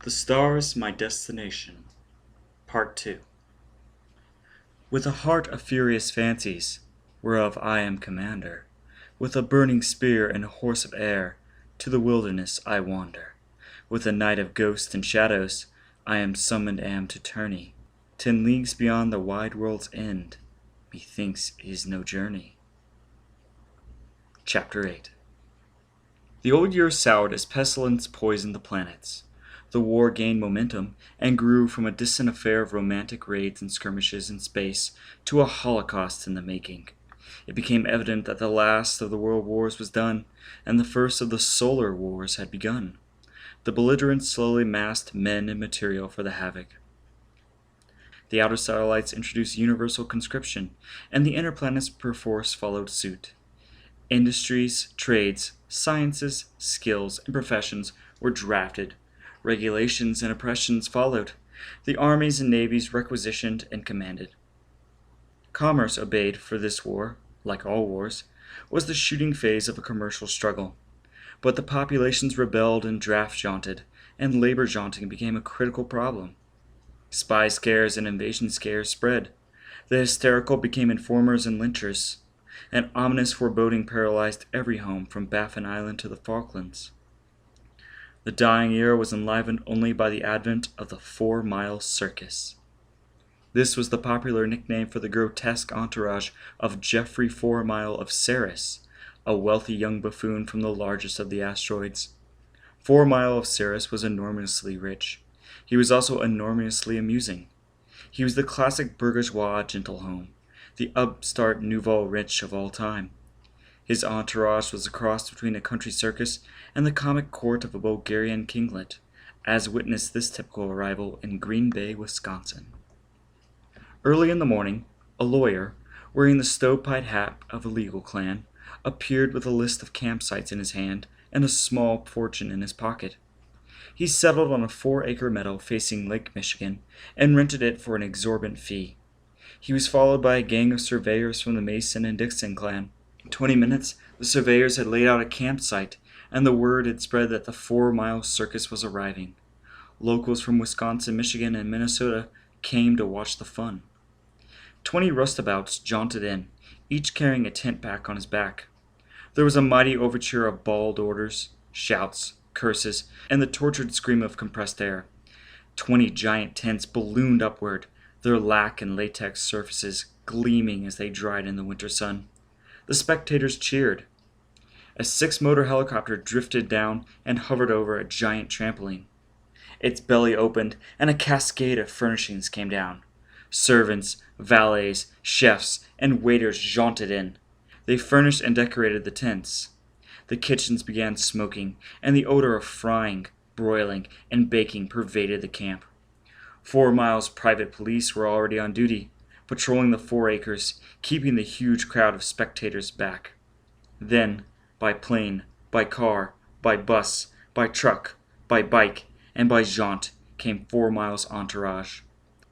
The Stars, My Destination, Part 2. With a heart of furious fancies, whereof I am commander, with a burning spear and a horse of air, to the wilderness I wander. With a night of ghosts and shadows, I am to tourney. 10 leagues beyond the wide world's end, methinks is no journey. Chapter 8. The old year soured as pestilence poisoned the planets. The war gained momentum and grew from a distant affair of romantic raids and skirmishes in space to a holocaust in the making. It became evident that the last of the world wars was done, and the first of the solar wars had begun. The belligerents slowly massed men and material for the havoc. The outer satellites introduced universal conscription, and the inner planets perforce followed suit. Industries, trades, sciences, skills, and professions were drafted. Regulations and oppressions followed. The armies and navies requisitioned and commanded. Commerce obeyed, for this war, like all wars, was the shooting phase of a commercial struggle. But the populations rebelled and draft jaunted, and labor jaunting became a critical problem. Spy scares and invasion scares spread. The hysterical became informers and lynchers. An ominous foreboding paralyzed every home from Baffin Island to the Falklands. The dying era was enlivened only by the advent of the 4-mile circus. This was the popular nickname for the grotesque entourage of Geoffrey 4-Mile of Ceres, a wealthy young buffoon from the largest of the asteroids. 4-Mile of Ceres was enormously rich. He was also enormously amusing. He was the classic bourgeois gentilhomme, the upstart nouveau riche of all time. His entourage was a cross between a country circus and the comic court of a Bulgarian kinglet, as witnessed this typical arrival in Green Bay, Wisconsin. Early in the morning, a lawyer, wearing the stovepipe hat of a legal clan, appeared with a list of campsites in his hand and a small fortune in his pocket. He settled on a 4-acre meadow facing Lake Michigan and rented it for an exorbitant fee. He was followed by a gang of surveyors from the Mason and Dixon clan. In 20 minutes, the surveyors had laid out a campsite, and the word had spread that the 4-mile circus was arriving. Locals from Wisconsin, Michigan, and Minnesota came to watch the fun. 20 roustabouts jaunted in, each carrying a tent pack on his back. There was a mighty overture of bawled orders, shouts, curses, and the tortured scream of compressed air. 20 giant tents ballooned upward, their lac and latex surfaces gleaming as they dried in the winter sun. The spectators cheered. A 6-motor helicopter drifted down and hovered over a giant trampoline. Its belly opened, and a cascade of furnishings came down. Servants, valets, chefs, and waiters jaunted in. They furnished and decorated the tents. The kitchens began smoking, and the odor of frying, broiling, and baking pervaded the camp. 4-Mile's private police were already on duty, patrolling the 4 acres, keeping the huge crowd of spectators back. Then, by plane, by car, by bus, by truck, by bike, and by jaunt, came 4-Mile's entourage.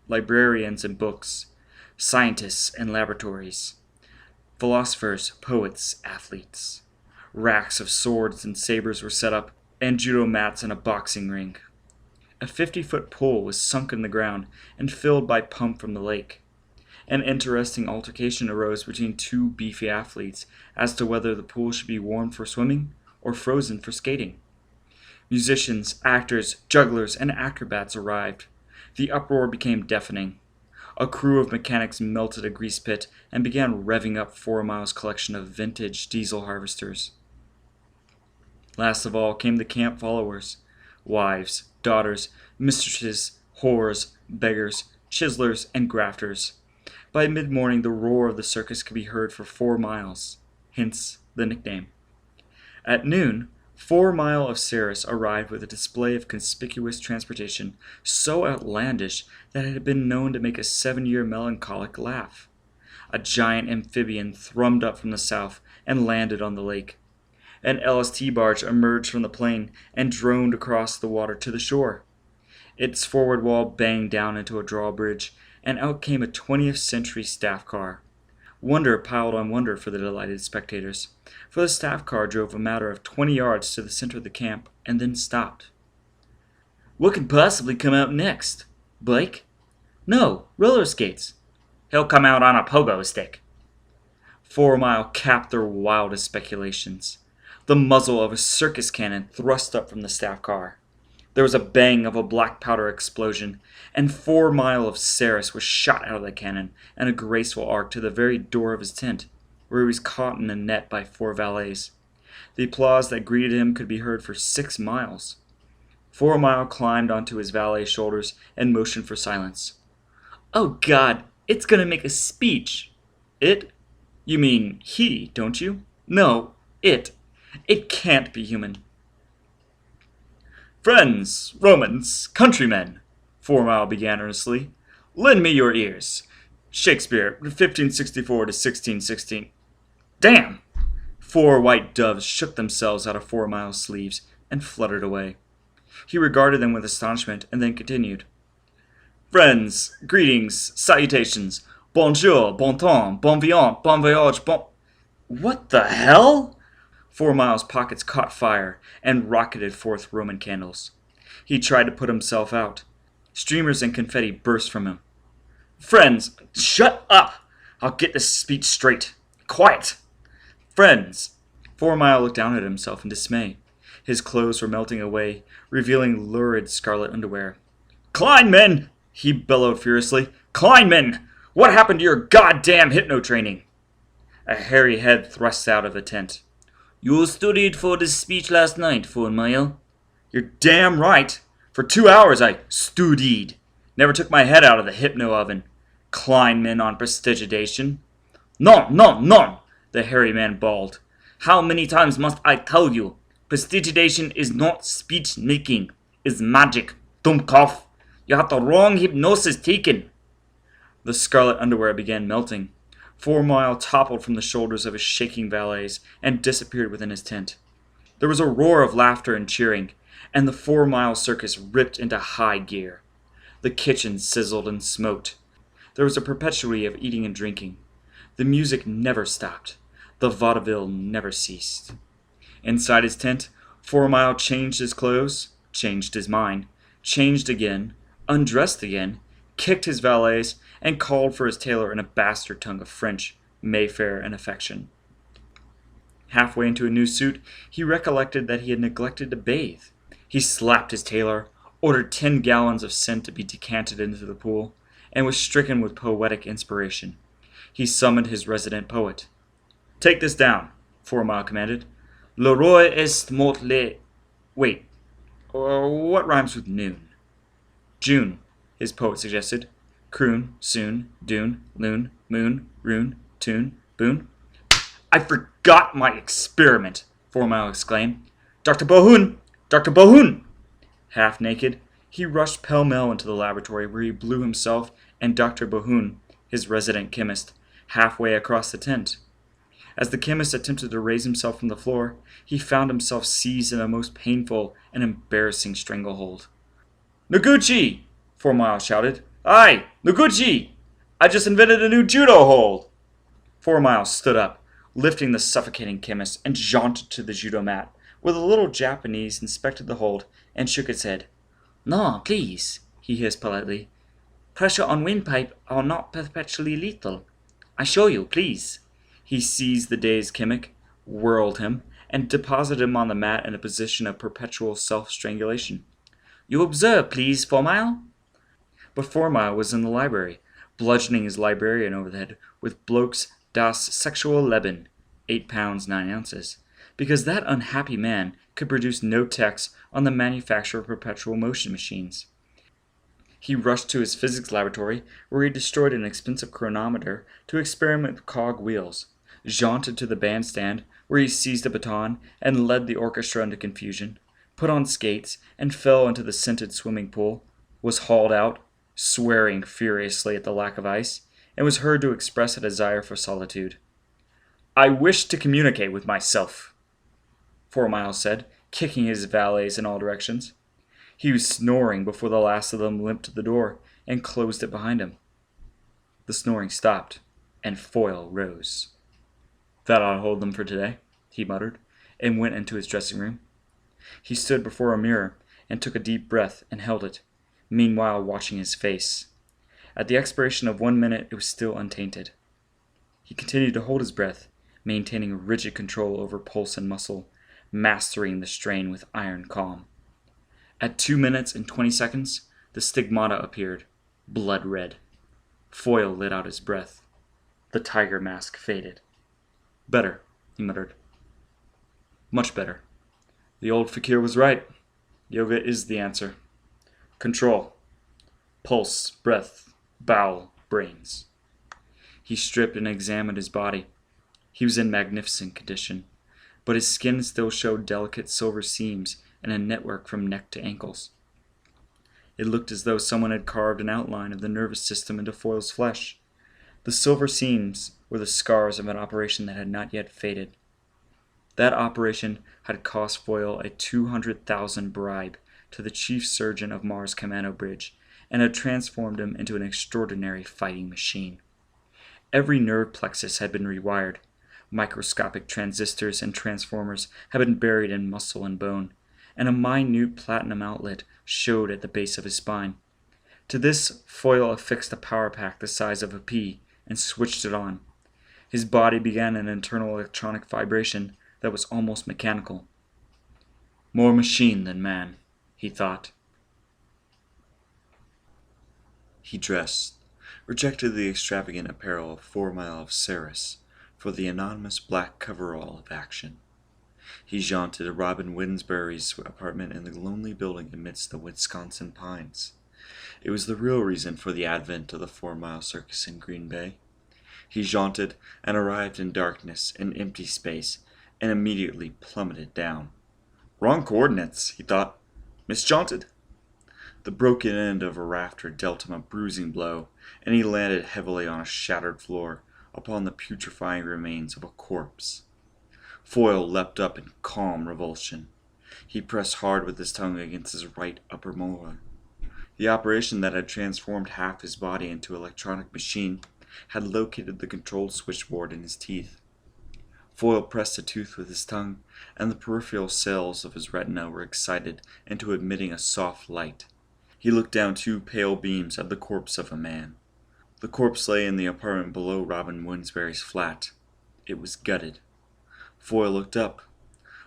Librarians and books, scientists and laboratories, philosophers, poets, athletes. Racks of swords and sabers were set up, and judo mats and a boxing ring. A 50-foot pool was sunk in the ground and filled by pump from the lake. An interesting altercation arose between 2 beefy athletes as to whether the pool should be warmed for swimming or frozen for skating. Musicians, actors, jugglers, and acrobats arrived. The uproar became deafening. A crew of mechanics melted a grease pit and began revving up 4-Mile's collection of vintage diesel harvesters. Last of all came the camp followers, wives, daughters, mistresses, whores, beggars, chiselers, and grafters. By mid-morning, the roar of the circus could be heard for 4 miles, hence the nickname. At noon, 4-Mile of Ceres arrived with a display of conspicuous transportation so outlandish that it had been known to make a 7-year melancholic laugh. A giant amphibian thrummed up from the south and landed on the lake. An LST barge emerged from the plain and droned across the water to the shore. Its forward wall banged down into a drawbridge, and out came a 20th century staff car. Wonder piled on wonder for the delighted spectators, for the staff car drove a matter of 20 yards to the center of the camp and then stopped. What could possibly come out next? Bike? No, roller skates. He'll come out on a pogo stick. 4 Mile capped their wildest speculations. The muzzle of a circus cannon thrust up from the staff car. There was a bang of a black powder explosion, and 4 Mile of Ceres was shot out of the cannon in a graceful arc to the very door of his tent, where he was caught in a net by 4 valets. The applause that greeted him could be heard for 6 miles. 4 Mile climbed onto his valet's shoulders and motioned for silence. Oh God, it's gonna make a speech. It? You mean he, don't you? No, it. It can't be human. Friends, Romans, countrymen, 4 Mile began earnestly, lend me your ears. Shakespeare, 1564 to 1616. Damn! 4 white doves shook themselves out of 4 Mile's sleeves and fluttered away. He regarded them with astonishment and then continued. Friends, greetings, salutations, bonjour, bon temps, bon vivant, bon voyage, bon... What the hell? 4 Mile's pockets caught fire and rocketed forth Roman candles. He tried to put himself out. Streamers and confetti burst from him. Friends, shut up! I'll get this speech straight. Quiet! Friends! 4 Mile looked down at himself in dismay. His clothes were melting away, revealing lurid scarlet underwear. Kleinman! He bellowed furiously. Kleinman! What happened to your goddamn hypno training? A hairy head thrust out of the tent. You studied for this speech last night, 4 Mile. You're damn right. For 2 hours I studied. Never took my head out of the hypno oven. Kleinman on prestigitation. Non, non, non, the hairy man bawled. How many times must I tell you? Prestigitation is not speech making. It's magic. Dummkopf. You have the wrong hypnosis taken. The scarlet underwear began melting. 4 Mile toppled from the shoulders of his shaking valets and disappeared within his tent. There was a roar of laughter and cheering, and the 4 Mile circus ripped into high gear. The kitchen sizzled and smoked. There was a perpetuity of eating and drinking. The music never stopped. The vaudeville never ceased. Inside his tent, 4 Mile changed his clothes, changed his mind, changed again, undressed again, kicked his valets, and called for his tailor in a bastard tongue of French, Mayfair, and affection. Halfway into a new suit, he recollected that he had neglected to bathe. He slapped his tailor, ordered 10 gallons of scent to be decanted into the pool, and was stricken with poetic inspiration. He summoned his resident poet. Take this down, 4 Mile commanded. Le roi est mort le... Wait, what rhymes with noon? June, his poet suggested. Croon, soon, dune, loon, moon, rune, tune, boon. I forgot my experiment, 4 Mile exclaimed. Dr. Bohun! Dr. Bohun! Half naked, he rushed pell-mell into the laboratory where he blew himself and Dr. Bohun, his resident chemist, halfway across the tent. As the chemist attempted to raise himself from the floor, he found himself seized in a most painful and embarrassing stranglehold. Noguchi! 4 Mile shouted. Aye, Noguchi! I just invented a new judo hold! 4 Mile stood up, lifting the suffocating chemist, and jaunted to the judo mat, where the little Japanese inspected the hold and shook his head. No, please, he hissed politely. Pressure on windpipe are not perpetually lethal. I show you, please. He seized the dazed chemic, whirled him, and deposited him on the mat in a position of perpetual self-strangulation. You observe, please, 4 Mile? But 4 Mile was in the library, bludgeoning his librarian over the head with Bloch's Das Sexual Leben, 8 pounds 9 ounces, because that unhappy man could produce no text on the manufacture of perpetual motion machines. He rushed to his physics laboratory, where he destroyed an expensive chronometer to experiment with cog wheels, jaunted to the bandstand, where he seized a baton and led the orchestra into confusion, put on skates and fell into the scented swimming pool, was hauled out, swearing furiously at the lack of ice, and was heard to express a desire for solitude. I wish to communicate with myself, 4 Mile said, kicking his valets in all directions. He was snoring before the last of them limped to the door and closed it behind him. The snoring stopped, and Foyle rose. That ought to hold them for today, he muttered, and went into his dressing room. He stood before a mirror and took a deep breath and held it, meanwhile watching his face. At the expiration of 1 minute, it was still untainted. He continued to hold his breath, maintaining rigid control over pulse and muscle, mastering the strain with iron calm. At 2 minutes and 20 seconds, the stigmata appeared, blood red. Foyle let out his breath. The tiger mask faded. "Better," he muttered. "Much better. The old fakir was right. Yoga is the answer. Control. Pulse, breath, bowel, brains." He stripped and examined his body. He was in magnificent condition, but his skin still showed delicate silver seams and a network from neck to ankles. It looked as though someone had carved an outline of the nervous system into Foyle's flesh. The silver seams were the scars of an operation that had not yet faded. That operation had cost Foyle a 200,000 bribe to the chief surgeon of Mars Commando Bridge and had transformed him into an extraordinary fighting machine. Every nerve plexus had been rewired. Microscopic transistors and transformers had been buried in muscle and bone, and a minute platinum outlet showed at the base of his spine. To this, Foyle affixed a power pack the size of a pea and switched it on. His body began an internal electronic vibration that was almost mechanical. More machine than man, he thought. He dressed, rejected the extravagant apparel of 4 Mile of Ceres for the anonymous black coverall of action. He jaunted to Robin Winsbury's apartment in the lonely building amidst the Wisconsin pines. It was the real reason for the advent of the 4 Mile Circus in Green Bay. He jaunted and arrived in darkness and empty space and immediately plummeted down. Wrong coordinates, he thought. Misjaunted? The broken end of a rafter dealt him a bruising blow, and he landed heavily on a shattered floor upon the putrefying remains of a corpse. Foyle leapt up in calm revulsion. He pressed hard with his tongue against his right upper molar. The operation that had transformed half his body into an electronic machine had located the control switchboard in his teeth. Foyle pressed a tooth with his tongue, and the peripheral cells of his retina were excited into emitting a soft light. He looked down 2 pale beams at the corpse of a man. The corpse lay in the apartment below Robin Winsbury's flat. It was gutted. Foyle looked up.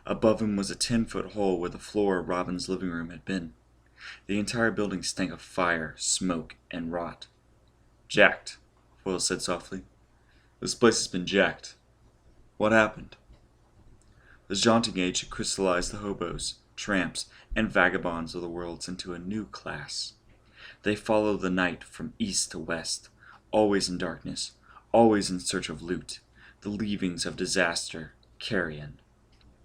Above him was a 10-foot hole where the floor of Robin's living room had been. The entire building stank of fire, smoke, and rot. "Jacked," Foyle said softly. "This place has been jacked. What happened?" The jaunting age had crystallized the hobos, tramps, and vagabonds of the world into a new class. They followed the night from east to west, always in darkness, always in search of loot, the leavings of disaster, carrion.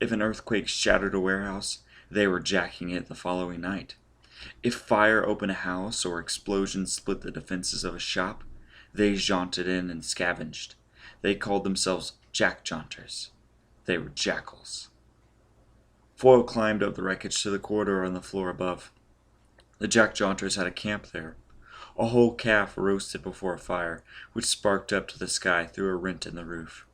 If an earthquake shattered a warehouse, they were jacking it the following night. If fire opened a house or explosion split the defenses of a shop, they jaunted in and scavenged. They called themselves jack-jaunters. They were jackals. Foyle climbed up the wreckage to the corridor on the floor above. The jack-jaunters had a camp there. A whole calf roasted before a fire, which sparked up to the sky through a rent in the roof.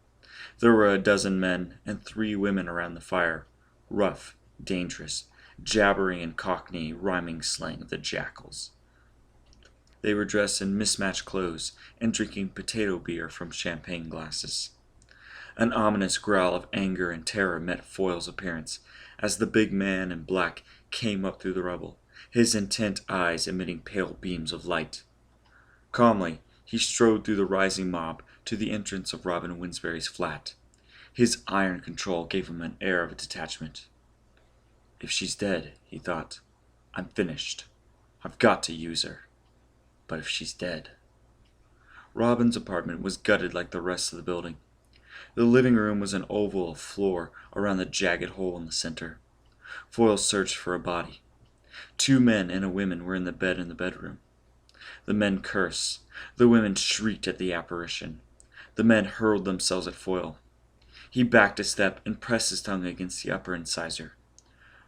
There were a dozen men and 3 women around the fire, rough, dangerous, jabbering in Cockney rhyming slang of the jackals. They were dressed in mismatched clothes and drinking potato beer from champagne glasses. An ominous growl of anger and terror met Foyle's appearance as the big man in black came up through the rubble, his intent eyes emitting pale beams of light. Calmly, he strode through the rising mob to the entrance of Robin Winsbury's flat. His iron control gave him an air of detachment. If she's dead, he thought, I'm finished. I've got to use her. But if she's dead... Robin's apartment was gutted like the rest of the building. The living room was an oval of floor around the jagged hole in the center. Foyle searched for a body. 2 men and a woman were in the bed in the bedroom. The men cursed. The women shrieked at the apparition. The men hurled themselves at Foyle. He backed a step and pressed his tongue against the upper incisor.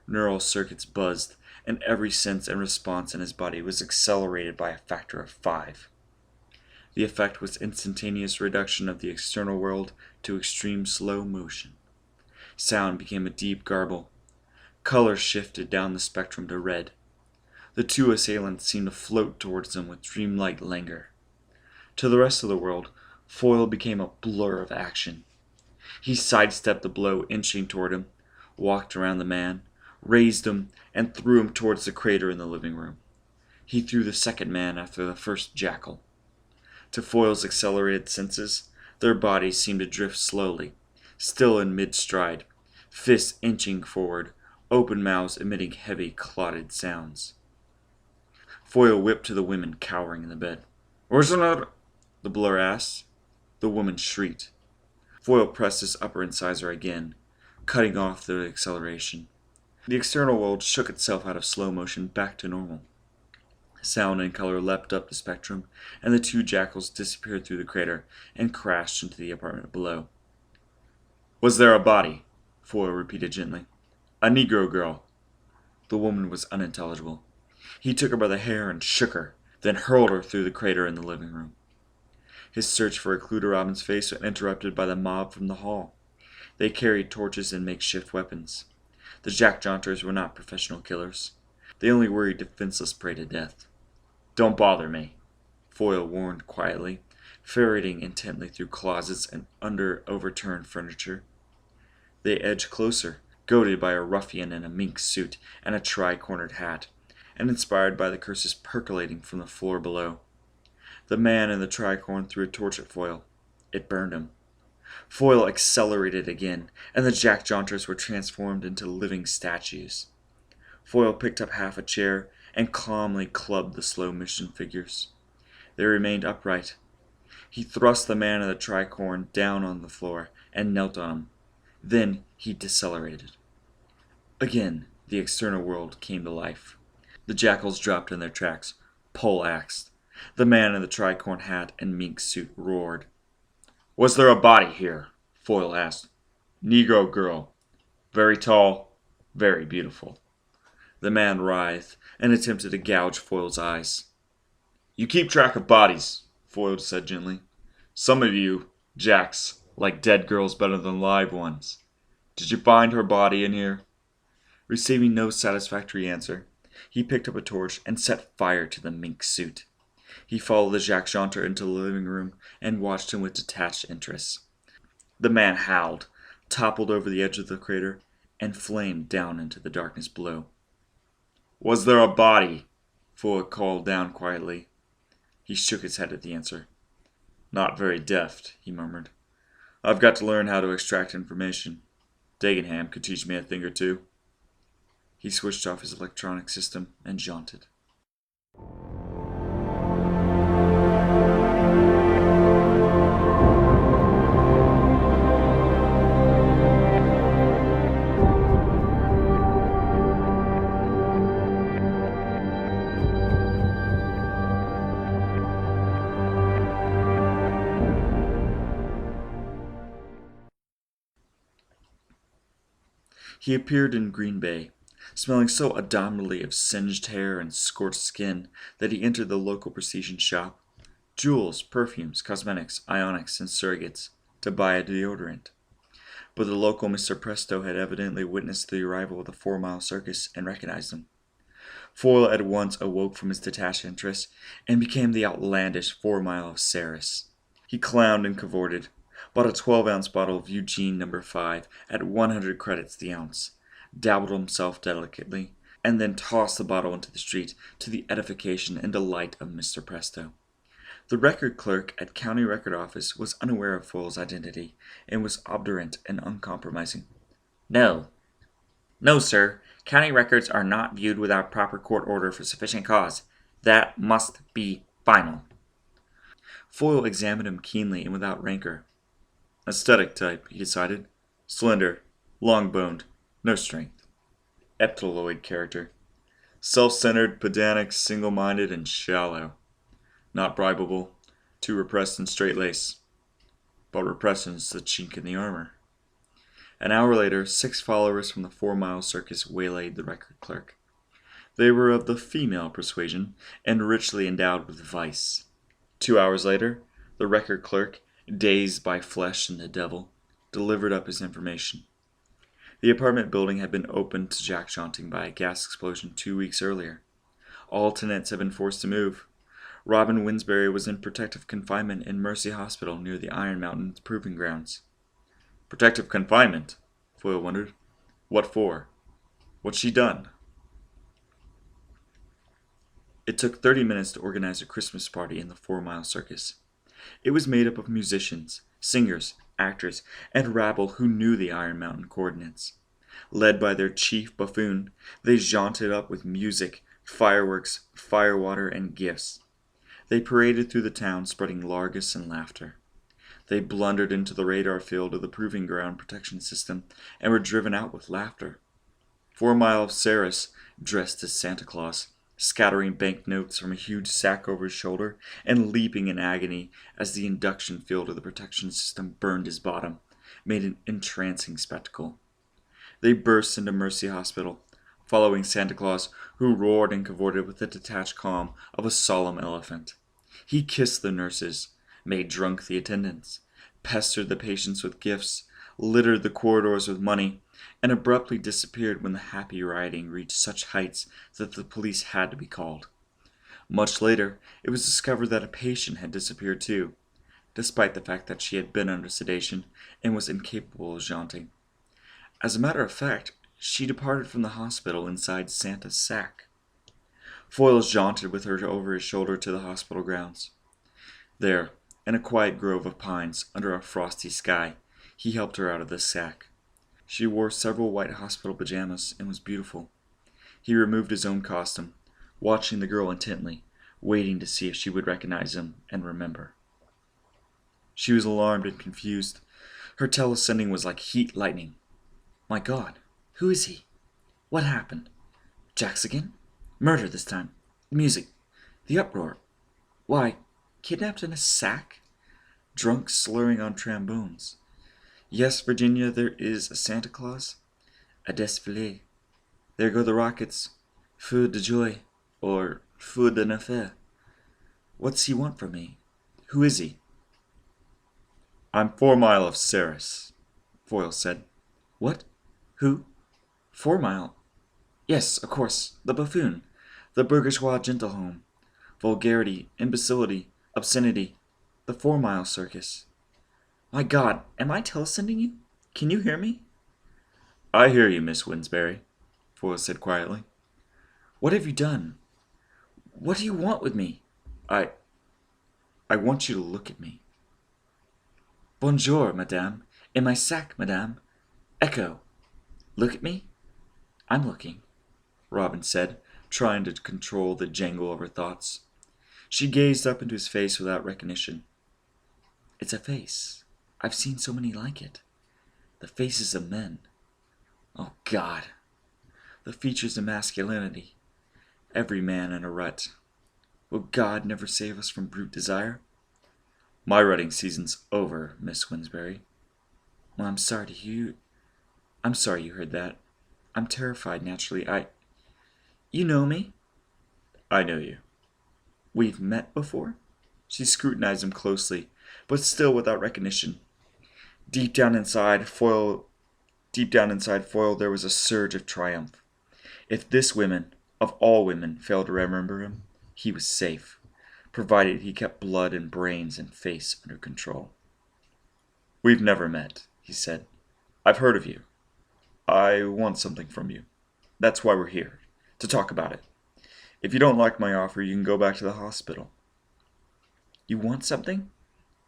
Neural circuits buzzed, and every sense and response in his body was accelerated by a factor of 5. The effect was instantaneous reduction of the external world to extreme slow motion. Sound became a deep garble. Color shifted down the spectrum to red. The two assailants seemed to float towards them with dreamlike languor. To the rest of the world, Foyle became a blur of action. He sidestepped the blow inching toward him, walked around the man, raised him, and threw him towards the crater in the living room. He threw the second man after the first jackal. To Foyle's accelerated senses, their bodies seemed to drift slowly, still in mid-stride, fists inching forward, open mouths emitting heavy, clotted sounds. Foyle whipped to the women cowering in the bed. "Where's another?" the blur asked. The woman shrieked. Foyle pressed his upper incisor again, cutting off the acceleration. The external world shook itself out of slow motion back to normal. Sound and color leapt up the spectrum, and the two jackals disappeared through the crater and crashed into the apartment below. "Was there a body?" Foyle repeated gently. "A Negro girl." The woman was unintelligible. He took her by the hair and shook her, then hurled her through the crater in the living room. His search for a clue to Robin's face was interrupted by the mob from the hall. They carried torches and makeshift weapons. The jack-jaunters were not professional killers. They only worried defenseless prey to death. "Don't bother me," Foyle warned quietly, ferreting intently through closets and under overturned furniture. They edged closer, goaded by a ruffian in a mink suit and a tri-cornered hat, and inspired by the curses percolating from the floor below. The man in the tricorn threw a torch at Foyle. It burned him. Foyle accelerated again, and the jack-jaunters were transformed into living statues. Foyle picked up half a chair and calmly clubbed the slow-motion figures. They remained upright. He thrust the man in the tricorn down on the floor and knelt on him. Then he decelerated. Again, the external world came to life. The jackals dropped in their tracks, pole-axed. The man in the tricorn hat and mink suit roared. "Was there a body here?" Foyle asked. "Negro girl. Very tall, very beautiful." The man writhed and attempted to gouge Foyle's eyes. "You keep track of bodies," Foyle said gently. "Some of you, Jacks, like dead girls better than live ones. Did you find her body in here?" Receiving no satisfactory answer, he picked up a torch and set fire to the mink suit. He followed the jack-jaunter into the living room and watched him with detached interest. The man howled, toppled over the edge of the crater, and flamed down into the darkness below. "Was there a body?" Foyle called down quietly. He shook his head at the answer. "Not very deft," he murmured. "I've got to learn how to extract information. Dagenham could teach me a thing or two." He switched off his electronic system and jaunted. He appeared in Green Bay, smelling so abominably of singed hair and scorched skin that he entered the local precision shop, jewels, perfumes, cosmetics, ionics, and surrogates, to buy a deodorant. But the local Mr. Presto had evidently witnessed the arrival of the 4-mile circus and recognized him. Foyle at once awoke from his detached interest and became the outlandish 4-mile of Ceres. He clowned and cavorted, bought a 12-ounce bottle of Eugene No. 5 at 100 credits the ounce, dabbled himself delicately, and then tossed the bottle into the street to the edification and delight of Mr. Presto. The record clerk at County Record Office was unaware of Foyle's identity and was obdurate and uncompromising. No, sir. County records are not viewed without proper court order for sufficient cause. That must be final." Foyle examined him keenly and without rancor. Aesthetic type, he decided. Slender, long-boned, no strength. Epitoloid character. Self-centered, pedantic, single-minded, and shallow. Not bribable, too repressed and straight-laced. But repression's the chink in the armor. An hour later, 6 followers from the 4-mile circus waylaid the record clerk. They were of the female persuasion and richly endowed with vice. 2 hours later, the record clerk, dazed by flesh and the devil, delivered up his information. The apartment building had been opened to jack shunting by a gas explosion 2 weeks earlier. All tenants had been forced to move. Robin Winsberry was in protective confinement in Mercy Hospital near the Iron Mountain Proving Grounds. Protective confinement? Foyle wondered. What for? What's she done? It took 30 minutes to organize a Christmas party in the 4 Mile Circus. It was made up of musicians, singers, actors, and rabble who knew the Iron Mountain coordinates. Led by their chief buffoon, they jaunted up with music, fireworks, firewater, and gifts. They paraded through the town, spreading largesse and laughter. They blundered into the radar field of the Proving Ground protection system and were driven out with laughter. 4 Mile of Ceres, dressed as Santa Claus, scattering banknotes from a huge sack over his shoulder and leaping in agony as the induction field of the protection system burned his bottom, made an entrancing spectacle. They burst into Mercy Hospital, following Santa Claus, who roared and cavorted with the detached calm of a solemn elephant. He kissed the nurses, made drunk the attendants, pestered the patients with gifts, littered the corridors with money, and abruptly disappeared when the happy rioting reached such heights that the police had to be called. Much later, it was discovered that a patient had disappeared too, despite the fact that she had been under sedation and was incapable of jaunting. As a matter of fact, she departed from the hospital inside Santa's sack. Foyle jaunted with her over his shoulder to the hospital grounds. There, in a quiet grove of pines under a frosty sky, he helped her out of the sack. She wore several white hospital pajamas and was beautiful. He removed his own costume, watching the girl intently, waiting to see if she would recognize him and remember. She was alarmed and confused. Her telesending was like heat lightning. My God, who is he? What happened? Jax again? Murder this time. The music. The uproar. Why, kidnapped in a sack? Drunk slurring on trombones. Yes, Virginia, there is a Santa Claus. A desfilé. There go the rockets. Feu de joie. Or feu de nefer. What's he want from me? Who is he? I'm 4 Mile of Ceres, Foyle said. What? Who? 4 Mile? Yes, of course, the buffoon. The bourgeois gentleman. Vulgarity, imbecility, obscenity. The 4 Mile Circus. My God, am I telesending you? Can you hear me? I hear you, Miss Winsberry, Foyle said quietly. What have you done? What do you want with me? I want you to look at me. Bonjour, madame. In my sack, madame. Echo. Look at me? I'm looking, Robin said, trying to control the jangle of her thoughts. She gazed up into his face without recognition. It's a face. I've seen so many like it. The faces of men. Oh, God. The features of masculinity. Every man in a rut. Will God never save us from brute desire? My rutting season's over, Miss Winsberry. Well, I'm sorry you heard that. I'm terrified, naturally. You know me? I know you. We've met before? She scrutinized him closely, but still without recognition. Deep down inside Foyle, there was a surge of triumph. If this woman, of all women, failed to remember him, he was safe, provided he kept blood and brains and face under control. We've never met, he said. I've heard of you. I want something from you. That's why we're here, to talk about it. If you don't like my offer, you can go back to the hospital. You want something?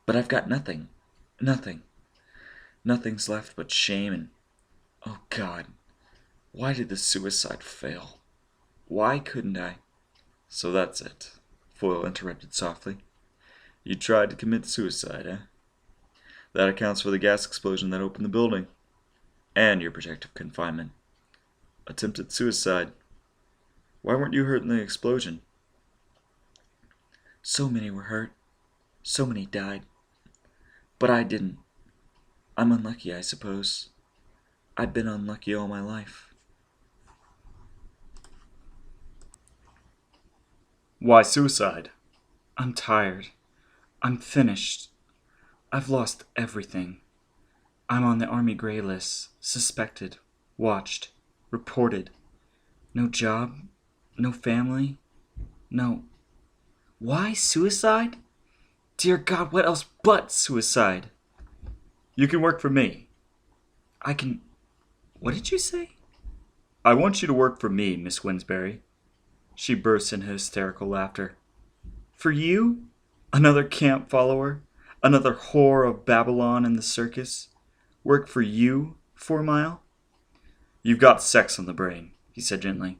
But I've got nothing. Nothing. Nothing's left but shame and... Oh, God. Why did the suicide fail? Why couldn't I... So that's it, Foyle interrupted softly. You tried to commit suicide, eh? That accounts for the gas explosion that opened the building. And your protective confinement. Attempted suicide. Why weren't you hurt in the explosion? So many were hurt. So many died. But I didn't. I'm unlucky, I suppose. I've been unlucky all my life. Why suicide? I'm tired. I'm finished. I've lost everything. I'm on the Army Gray list, suspected. watched, reported. No job, no family, no. Why suicide? Dear God, what else but suicide? You can work for me. I can. What did you say? I want you to work for me, Miss Winsbury. She burst into hysterical laughter. For you? Another camp follower? Another whore of Babylon in the circus? Work for you, 4 Mile? You've got sex on the brain, he said gently.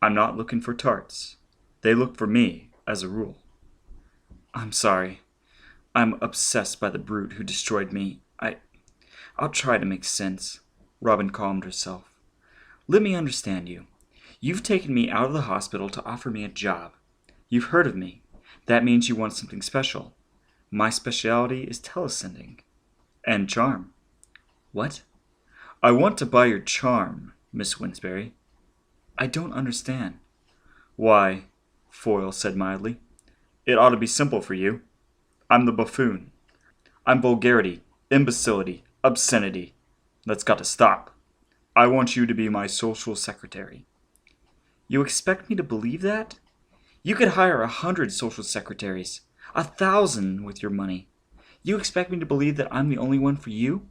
I'm not looking for tarts. They look for me, as a rule. I'm sorry. I'm obsessed by the brute who destroyed me. I'll try to make sense. Robin calmed herself. Let me understand you. You've taken me out of the hospital to offer me a job. You've heard of me. That means you want something special. My specialty is telesending. And charm. What? I want to buy your charm, Miss Winsbury. I don't understand. Why, Foyle said mildly, it ought to be simple for you. I'm the buffoon. I'm vulgarity, imbecility, obscenity. That's got to stop. I want you to be my social secretary. You expect me to believe that? You could hire 100 social secretaries, 1,000 with your money. You expect me to believe that I'm the only one for you?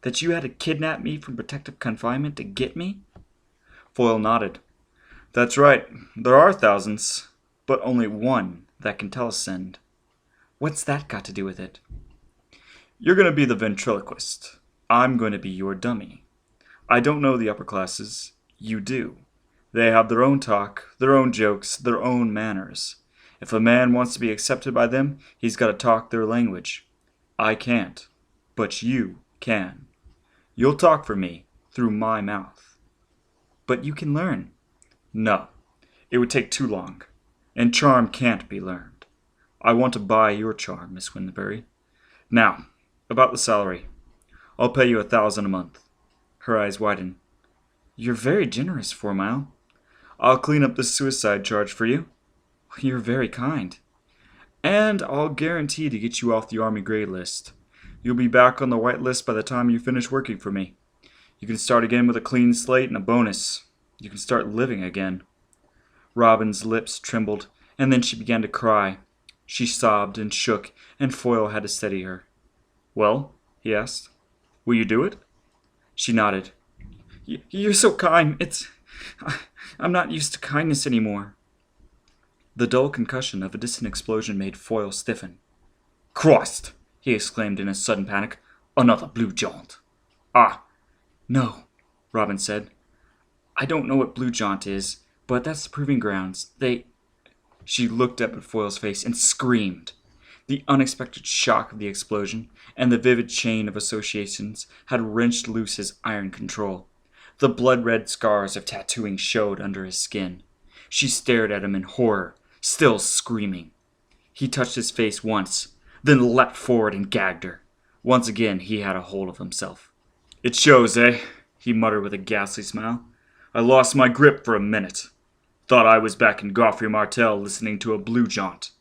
That you had to kidnap me from protective confinement to get me? Foyle nodded. That's right, there are thousands, but only one that can telesend. What's that got to do with it? You're going to be the ventriloquist. I'm going to be your dummy. I don't know the upper classes. You do. They have their own talk, their own jokes, their own manners. If a man wants to be accepted by them, he's got to talk their language. I can't, but you can. You'll talk for me through my mouth. But you can learn. No, it would take too long, and charm can't be learned. I want to buy your charm, Miss Winsbury. Now, about the salary. I'll pay you 1,000 a month. Her eyes widened. You're very generous, 4 Mile. I'll clean up this suicide charge for you. You're very kind. And I'll guarantee to get you off the Army Gray List. You'll be back on the White List by the time you finish working for me. You can start again with a clean slate and a bonus. You can start living again. Robin's lips trembled, and then she began to cry. She sobbed and shook, and Foyle had to steady her. Well, he asked, will you do it? She nodded. You're so kind. I'm not used to kindness anymore. The dull concussion of a distant explosion made Foyle stiffen. Christ! He exclaimed in a sudden panic. Another blue jaunt. Ah, no, Robin said. I don't know what blue jaunt is, but that's the proving grounds. She looked up at Foyle's face and screamed. The unexpected shock of the explosion and the vivid chain of associations had wrenched loose his iron control. The blood-red scars of tattooing showed under his skin. She stared at him in horror, still screaming. He touched his face once, then leapt forward and gagged her. Once again he had a hold of himself. It shows, eh? He muttered with a ghastly smile. I lost my grip for a minute. Thought I was back in Godfrey Martel listening to a blue jaunt.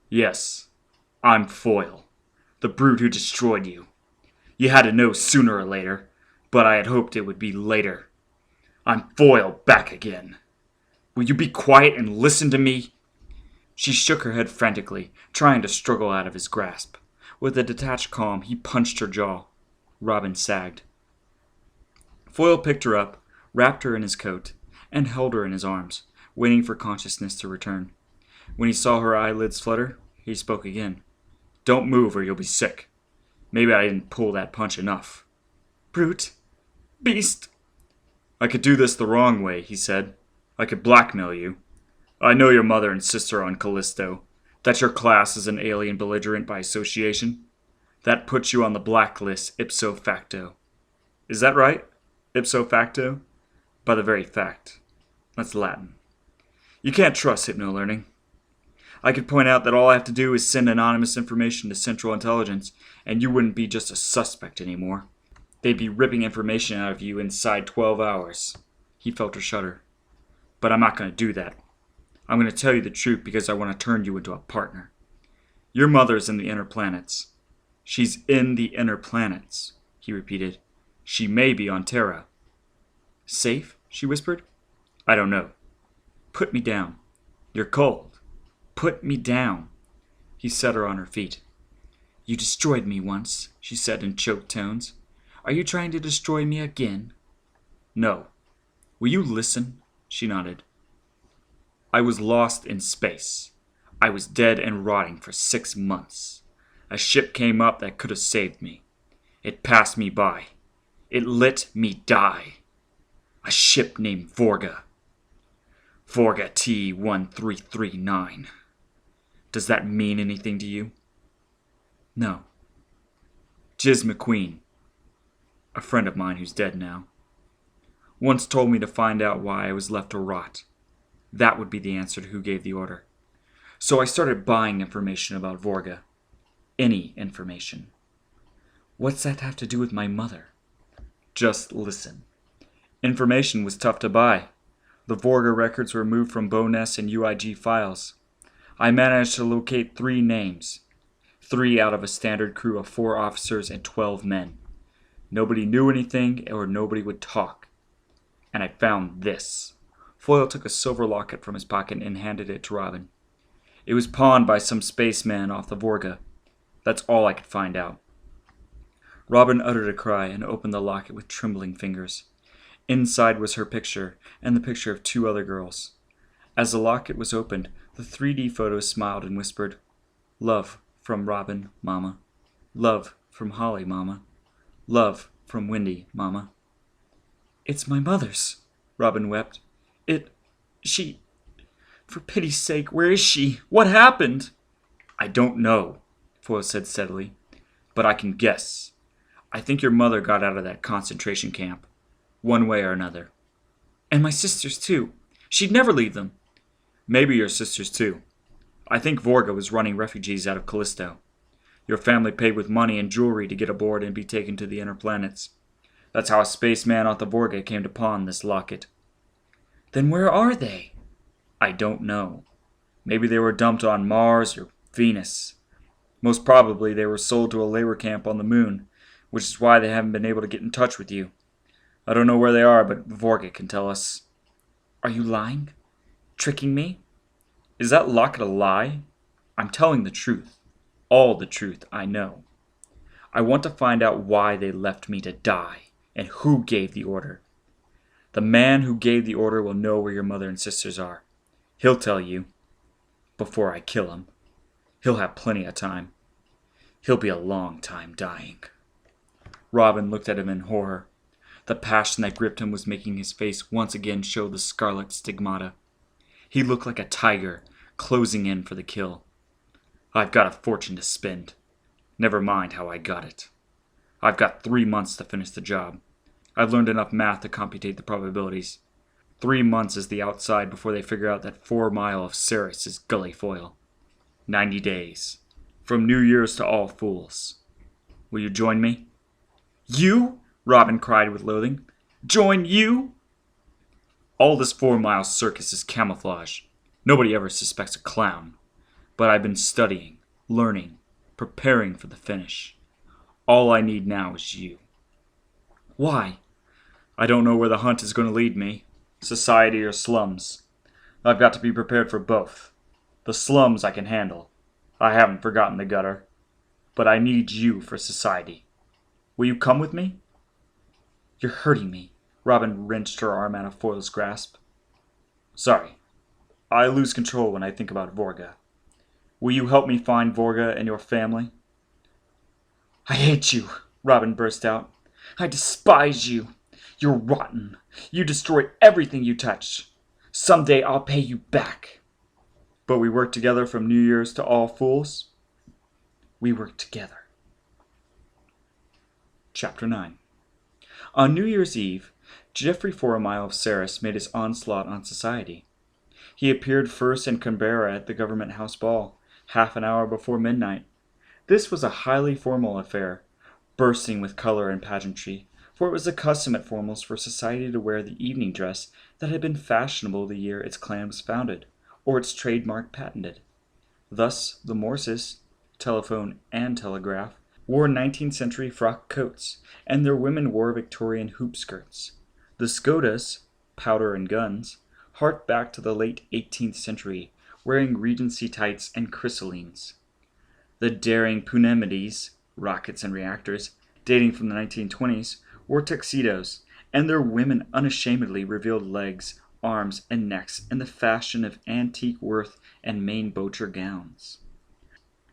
Yes, I'm Foyle, the brute who destroyed you. You had to know sooner or later, but I had hoped it would be later. I'm Foyle back again. Will you be quiet and listen to me? She shook her head frantically, trying to struggle out of his grasp. With a detached calm, he punched her jaw. Robin sagged. Foyle picked her up, wrapped her in his coat, and held her in his arms, waiting for consciousness to return. When he saw her eyelids flutter, he spoke again. Don't move or you'll be sick. Maybe I didn't pull that punch enough. Brute. Beast. I could do this the wrong way, he said. I could blackmail you. I know your mother and sister on Callisto. That your class is an alien belligerent by association. That puts you on the blacklist ipso facto. Is that right? Ipso facto? By the very fact. That's Latin. You can't trust hypno-learning. I could point out that all I have to do is send anonymous information to Central Intelligence, and you wouldn't be just a suspect anymore. They'd be ripping information out of you inside 12 hours. He felt her shudder. But I'm not going to do that. I'm going to tell you the truth because I want to turn you into a partner. Your mother's in the inner planets. She's in the inner planets, he repeated. She may be on Terra. Safe? She whispered. I don't know. Put me down. You're cold. Put me down. He set her on her feet. You destroyed me once, she said in choked tones. Are you trying to destroy me again? No. Will you listen? She nodded. I was lost in space. I was dead and rotting for 6 months. A ship came up that could have saved me. It passed me by. It let me die. A ship named Vorga. Vorga T-1339. Does that mean anything to you? No. Jiz McQueen, a friend of mine who's dead now, once told me to find out why I was left to rot. That would be the answer to who gave the order. So I started buying information about Vorga. Any information. What's that have to do with my mother? Just listen. Information was tough to buy. The Vorga records were moved from Bowness and UIG files. I managed to locate 3 names. 3 out of a standard crew of 4 officers and 12 men. Nobody knew anything or nobody would talk. And I found this. Foyle took a silver locket from his pocket and handed it to Robin. It was pawned by some spaceman off the Vorga. That's all I could find out. Robin uttered a cry and opened the locket with trembling fingers. Inside was her picture and the picture of 2 other girls. As the locket was opened, the 3D photos smiled and whispered, Love from Robin, Mama. Love from Holly, Mama. Love from Wendy, Mama. It's my mother's, Robin wept. She... For pity's sake, where is she? What happened? I don't know, Foyle said steadily, but I can guess. I think your mother got out of that concentration camp, one way or another. And my sisters, too. She'd never leave them. Maybe your sisters, too. I think Vorga was running refugees out of Callisto. Your family paid with money and jewelry to get aboard and be taken to the inner planets. That's how a spaceman off the Vorga came to pawn this locket. Then where are they? I don't know. Maybe they were dumped on Mars or Venus. Most probably they were sold to a labor camp on the moon, which is why they haven't been able to get in touch with you. I don't know where they are, but Vorga can tell us. Are you lying? Tricking me? Is that locket a lie? I'm telling the truth. All the truth I know. I want to find out why they left me to die, and who gave the order. The man who gave the order will know where your mother and sisters are. He'll tell you. Before I kill him. He'll have plenty of time. He'll be a long time dying. Robin looked at him in horror. The passion that gripped him was making his face once again show the scarlet stigmata. He looked like a tiger, closing in for the kill. I've got a fortune to spend. Never mind how I got it. I've got 3 months to finish the job. I've learned enough math to computate the probabilities. 3 months is the outside before they figure out that 4 Mile of Ceres is Gully Foyle. 90 days. From New Year's to All Fools. Will you join me? You? Robin cried with loathing. Join you? All this 4 Mile circus is camouflage. Nobody ever suspects a clown. But I've been studying, learning, preparing for the finish. All I need now is you. Why? I don't know where the hunt is going to lead me. Society or slums. I've got to be prepared for both. The slums I can handle. I haven't forgotten the gutter. But I need you for society. Will you come with me? You're hurting me. Robin wrenched her arm out of Foyle's grasp. Sorry. I lose control when I think about Vorga. Will you help me find Vorga and your family? I hate you, Robin burst out. I despise you. You're rotten. You destroy everything you touch. Someday I'll pay you back. But we work together from New Year's to All Fools? We work together. Chapter 9. On New Year's Eve, Geoffrey Foramile of Ceres made his onslaught on society. He appeared first in Canberra at the Government House Ball, half an hour before midnight. This was a highly formal affair, bursting with color and pageantry, for it was the custom at formals for society to wear the evening dress that had been fashionable the year its clan was founded, or its trademark patented. Thus, the Morses, telephone and telegraph, wore 19th century frock coats, and their women wore Victorian hoop skirts. The Skodas, powder and guns, hark back to the late 18th century, wearing Regency tights and chrysalines. The daring Punemides, rockets and reactors, dating from the 1920s, wore tuxedos, and their women unashamedly revealed legs, arms, and necks in the fashion of antique Worth and Maine Bocher gowns.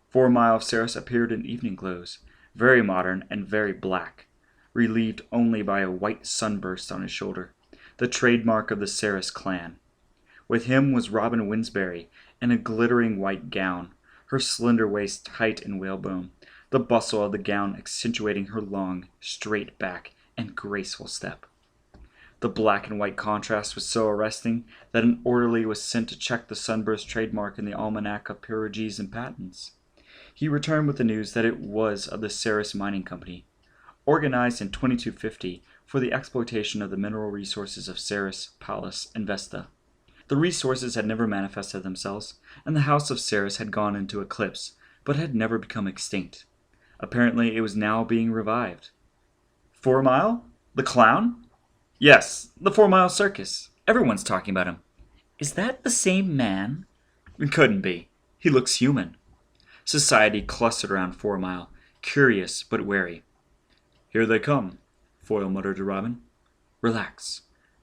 4 Mile of Ceres appeared in evening clothes, very modern and very black, relieved only by a white sunburst on his shoulder, the trademark of the Ceres clan. With him was Robin Winsberry in a glittering white gown, her slender waist tight and whalebone, the bustle of the gown accentuating her long, straight back and graceful step. The black and white contrast was so arresting that an orderly was sent to check the sunburst trademark in the Almanac of Peerages and Patents. He returned with the news that it was of the Ceres Mining Company, organized in 2250 for the exploitation of the mineral resources of Ceres, Pallas, and Vesta. The resources had never manifested themselves, and the house of Ceres had gone into eclipse, but had never become extinct. Apparently it was now being revived. 4 Mile? The clown? Yes, the 4 Mile Circus. Everyone's talking about him. Is that the same man? It couldn't be. He looks human. Society clustered around 4 Mile, curious but wary. Here they come, Foyle muttered to Robin. Relax.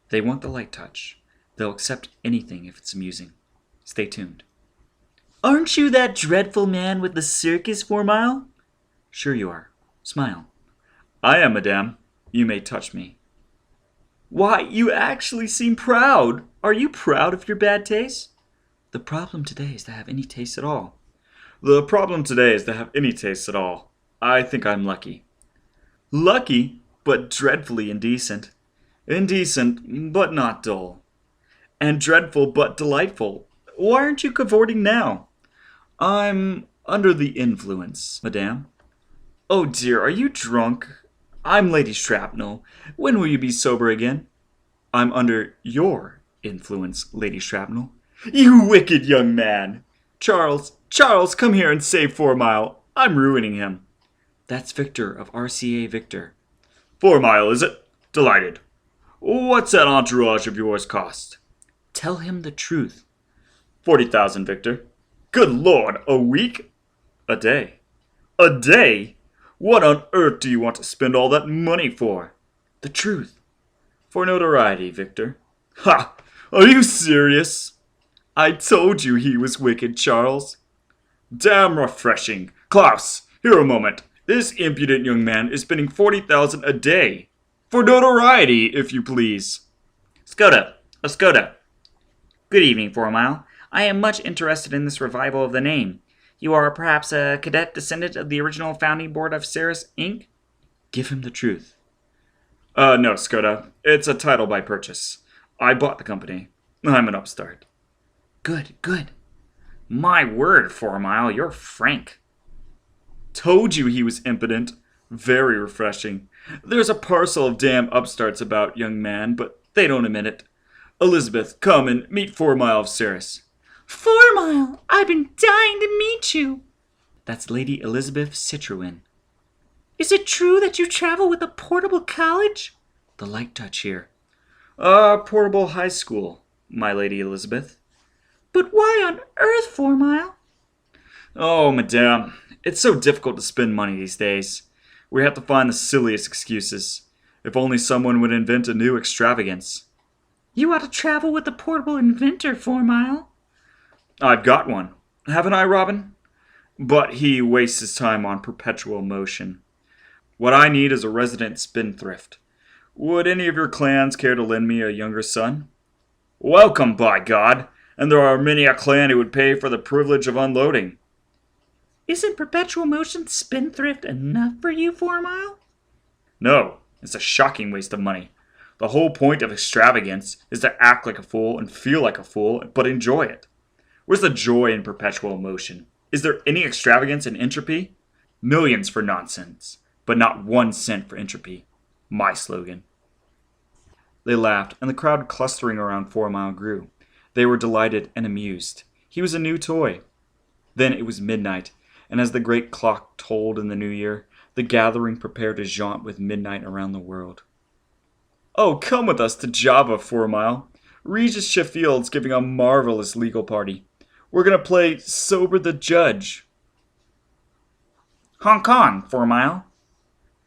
They want the light touch. They'll accept anything if it's amusing. Stay tuned. Aren't you that dreadful man with the circus, 4 Mile? Sure you are. Smile. I am, madame. You may touch me. Why, you actually seem proud. Are you proud of your bad taste? The problem today is to have any taste at all. The problem today is to have any taste at all. I think I'm lucky. Lucky, but dreadfully indecent. Indecent, but not dull. And dreadful, but delightful. Why aren't you cavorting now? I'm under the influence, madame. Oh dear, are you drunk? I'm Lady Shrapnel. When will you be sober again? I'm under your influence, Lady Shrapnel. You wicked young man! Charles, come here and save 4 Mile. I'm ruining him. That's Victor of RCA Victor. 4 Mile, is it? Delighted. What's that entourage of yours cost? Tell him the truth. 40,000, Victor. Good Lord, a week? A day. A day? What on earth do you want to spend all that money for? The truth. For notoriety, Victor. Ha! Are you serious? I told you he was wicked, Charles. Damn refreshing. Klaus, here a moment. This impudent young man is spending 40,000 a day. For notoriety, if you please. Skoda. Good evening, 4 Mile. I am much interested in this revival of the name. You are perhaps a cadet descendant of the original founding board of Ceres, Inc.? Give him the truth. No, Skoda. It's a title by purchase. I bought the company. I'm an upstart. Good. My word, 4 Mile, you're frank. Told you he was impotent. Very refreshing. There's a parcel of damn upstarts about, young man, but they don't admit it. Elizabeth, come and meet 4 Mile of Ceres. 4 Mile, I've been dying to meet you. That's Lady Elizabeth Citroën. Is it true that you travel with a portable college? The light touch here. Portable high school, my Lady Elizabeth. But why on earth, 4 Mile? Oh, madame, it's so difficult to spend money these days. We have to find the silliest excuses. If only someone would invent a new extravagance. You ought to travel with a portable inventor, 4 Mile. I've got one. Haven't I, Robin? But he wastes his time on perpetual motion. What I need is a resident spendthrift. Would any of your clans care to lend me a younger son? Welcome, by God! And there are many a clan who would pay for the privilege of unloading. Isn't perpetual motion spendthrift enough for you, 4 Mile? No, it's a shocking waste of money. The whole point of extravagance is to act like a fool and feel like a fool, but enjoy it. Where's the joy in perpetual motion? Is there any extravagance in entropy? Millions for nonsense, but not 1 cent for entropy. My slogan. They laughed, and the crowd clustering around 4 Mile grew. They were delighted and amused. He was a new toy. Then it was midnight, and as the great clock tolled in the new year, the gathering prepared to jaunt with midnight around the world. Oh, come with us to Java for a mile. Regis Sheffield's giving a marvelous legal party. We're gonna play Sober the Judge. Hong Kong for a mile.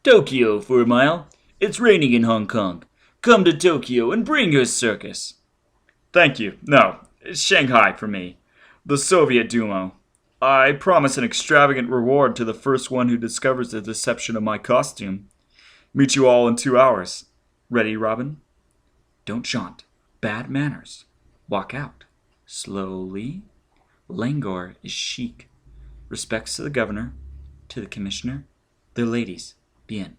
Tokyo for a mile. It's raining in Hong Kong. Come to Tokyo and bring your circus. Thank you. No, it's Shanghai for me. The Soviet Duomo. I promise an extravagant reward to the first one who discovers the deception of my costume. Meet you all in 2 hours. Ready, Robin? Don't jaunt. Bad manners. Walk out. Slowly. Languor is chic. Respects to the governor, to the commissioner, the ladies. Bien.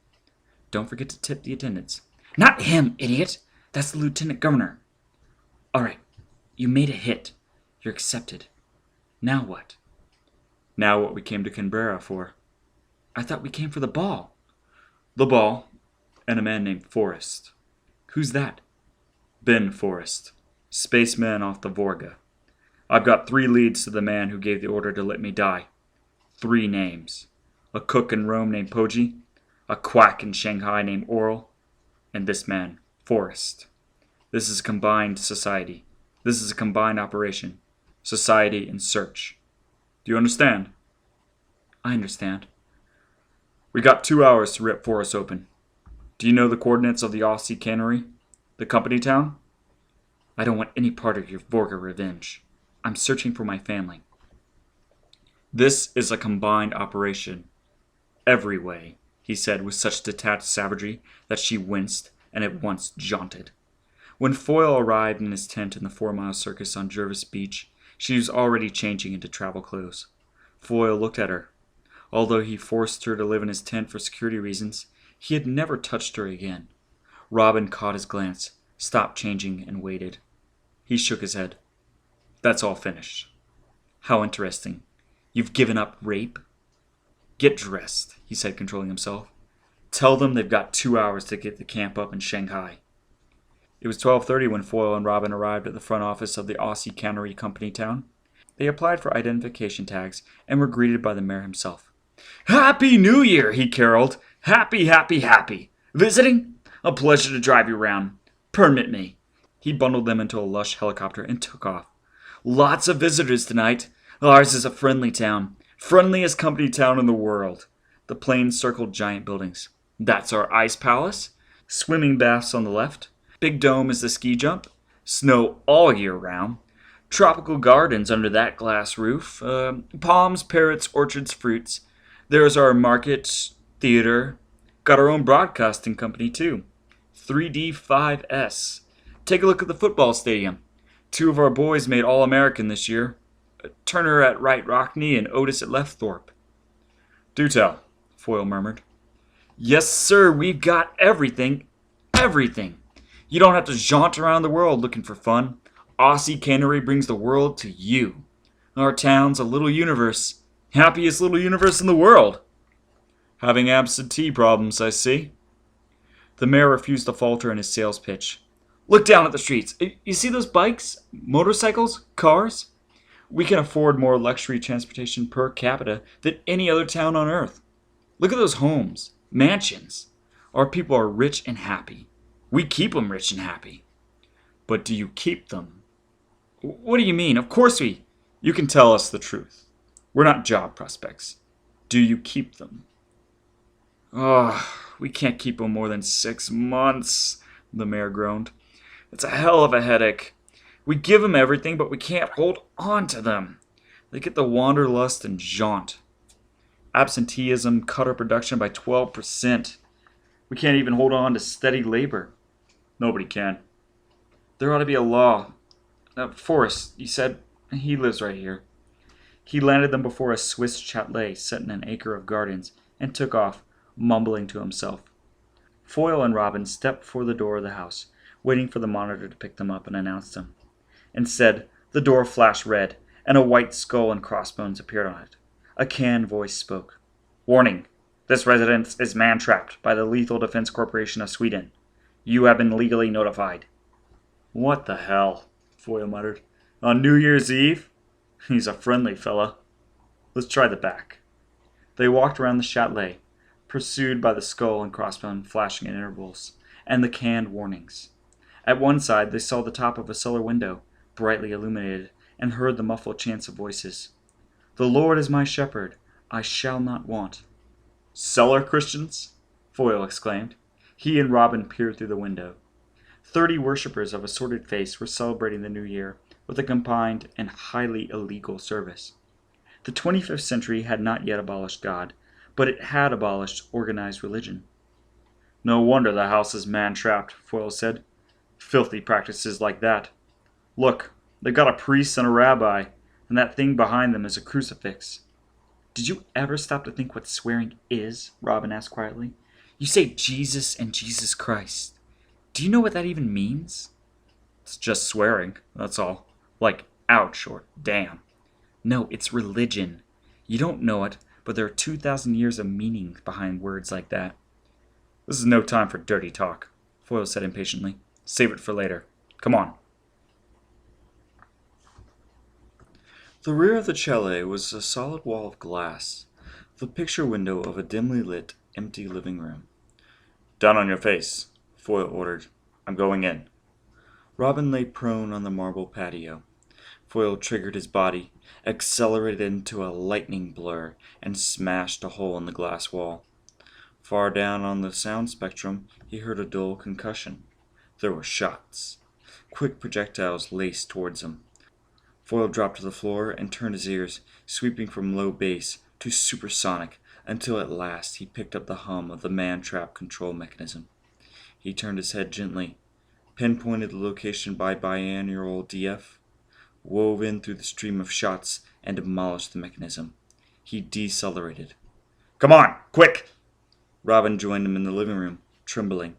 Don't forget to tip the attendants. Not him, idiot! That's the lieutenant governor. All right. You made a hit. You're accepted. Now what? Now what we came to Canberra for. I thought we came for the ball. The ball, and a man named Forrest. Who's that? Ben Forrest, spaceman off the Vorga. I've got 3 leads to the man who gave the order to let me die. 3 names. A cook in Rome named Poggi, a quack in Shanghai named Oral, and this man, Forrest. This is a combined society. This is a combined operation. Society in search. Do you understand? I understand. We got 2 hours to rip Forrest open. Do you know the coordinates of the Aussie cannery? The company town? I don't want any part of your Vorga revenge. I'm searching for my family. This is a combined operation. Every way, he said with such detached savagery that she winced and at once jaunted. When Foyle arrived in his tent in the 4-mile circus on Jervis Beach, she was already changing into travel clothes. Foyle looked at her. Although he forced her to live in his tent for security reasons, he had never touched her again. Robin caught his glance, stopped changing, and waited. He shook his head. That's all finished. How interesting. You've given up rape? Get dressed, he said, controlling himself. Tell them they've got 2 hours to get the camp up in Shanghai. It was 12:30 when Foyle and Robin arrived at the front office of the Aussie Cannery Company town. They applied for identification tags and were greeted by the mayor himself. Happy New Year, he caroled. Happy, happy, happy. Visiting? A pleasure to drive you round. Permit me. He bundled them into a lush helicopter and took off. Lots of visitors tonight. Ours is a friendly town. Friendliest company town in the world. The plane circled giant buildings. That's our ice palace. Swimming baths on the left. Big dome is the ski jump. Snow all year round. Tropical gardens under that glass roof. Palms, parrots, orchards, fruits. There's our market, theater. Got our own broadcasting company too. 3D5S. Take a look at the football stadium. 2 of our boys made All-American this year. Turner at Right Rockney and Otis at Left Thorpe. Do tell, Foyle murmured. Yes, sir, we've got everything. Everything. You don't have to jaunt around the world looking for fun. Aussie Cannery brings the world to you. Our town's a little universe. Happiest little universe in the world. Having absentee problems, I see. The mayor refused to falter in his sales pitch. Look down at the streets. You see those bikes? Motorcycles? Cars? We can afford more luxury transportation per capita than any other town on earth. Look at those homes, mansions. Our people are rich and happy. We keep them rich and happy. But do you keep them? What do you mean? Of course we. You can tell us the truth. We're not job prospects. Do you keep them? Oh, we can't keep them more than 6 months, the mayor groaned. It's a hell of a headache. We give them everything, but we can't hold on to them. They get the wanderlust and jaunt. Absenteeism cut our production by 12%. We can't even hold on to steady labor. Nobody can. There ought to be a law. Forrest, you said, he lives right here. He landed them before a Swiss chalet set in an acre of gardens and took off, mumbling to himself. Foyle and Robin stepped before the door of the house, waiting for the monitor to pick them up and announce them. Instead, the door flashed red, and a white skull and crossbones appeared on it. A canned voice spoke. Warning! This residence is man-trapped by the Lethal Defense Corporation of Sweden. You have been legally notified. What the hell? Foyle muttered. On New Year's Eve? He's a friendly fella. Let's try the back. They walked around the chalet, pursued by the skull and crossbone flashing at intervals, and the canned warnings. At one side, they saw the top of a cellar window, brightly illuminated, and heard the muffled chants of voices. "The Lord is my shepherd, I shall not want." "Cellar Christians?" Foyle exclaimed. He and Robin peered through the window. 30 worshippers of assorted faiths were celebrating the new year with a combined and highly illegal service. The 25th century had not yet abolished God, but it had abolished organized religion. "No wonder the house is man-trapped," Foyle said. "Filthy practices like that. Look, they've got a priest and a rabbi, and that thing behind them is a crucifix." "Did you ever stop to think what swearing is?" Robin asked quietly. "You say Jesus and Jesus Christ. Do you know what that even means?" "It's just swearing, that's all. Like ouch or damn." "No, it's religion. You don't know it, but there are 2,000 years of meaning behind words like that." "This is no time for dirty talk," Foyle said impatiently. "Save it for later. Come on." The rear of the chalet was a solid wall of glass, the picture window of a dimly lit, empty living room. "Down on your face," Foyle ordered. "I'm going in." Robin lay prone on the marble patio. Foyle triggered his body, accelerated into a lightning blur, and smashed a hole in the glass wall. Far down on the sound spectrum, he heard a dull concussion. There were shots. Quick projectiles laced towards him. Foyle dropped to the floor and turned his ears, sweeping from low bass to supersonic, until at last he picked up the hum of the man-trap control mechanism. He turned his head gently, pinpointed the location by biannual DF, wove in through the stream of shots, and demolished the mechanism. He decelerated. "Come on, quick!" Robin joined him in the living room, trembling.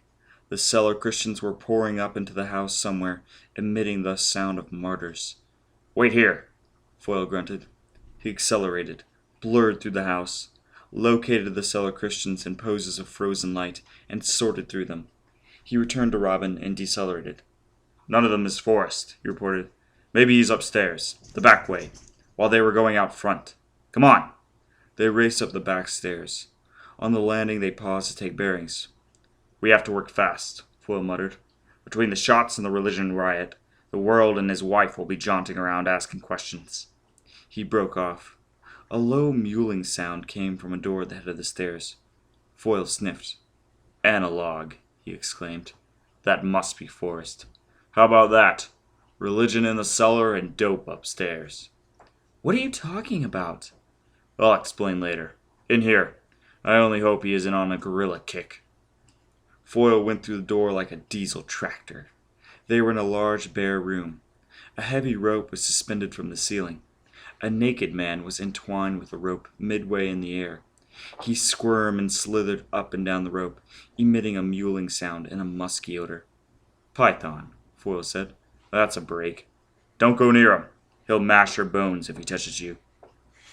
The cellar Christians were pouring up into the house somewhere, emitting the sound of martyrs. "Wait here," Foyle grunted. He accelerated, blurred through the house, located the cellar Christians in poses of frozen light, and sorted through them. He returned to Robin and decelerated. "None of them is Forrest," he reported. "Maybe he's upstairs, the back way, while they were going out front. Come on!" They raced up the back stairs. On the landing, they paused to take bearings. "We have to work fast," Foyle muttered. "Between the shots and the religion riot, the world and his wife will be jaunting around asking questions." He broke off. A low mewling sound came from a door at the head of the stairs. Foyle sniffed. "Analog," he exclaimed. "That must be Forrest. How about that? Religion in the cellar and dope upstairs." "What are you talking about?" "I'll explain later. In here. I only hope he isn't on a gorilla kick." Foyle went through the door like a diesel tractor. They were in a large bare room. A heavy rope was suspended from the ceiling. A naked man was entwined with a rope midway in the air. He squirmed and slithered up and down the rope, emitting a mewling sound and a musky odor. "Python," Foyle said. "That's a break. Don't go near him. He'll mash your bones if he touches you."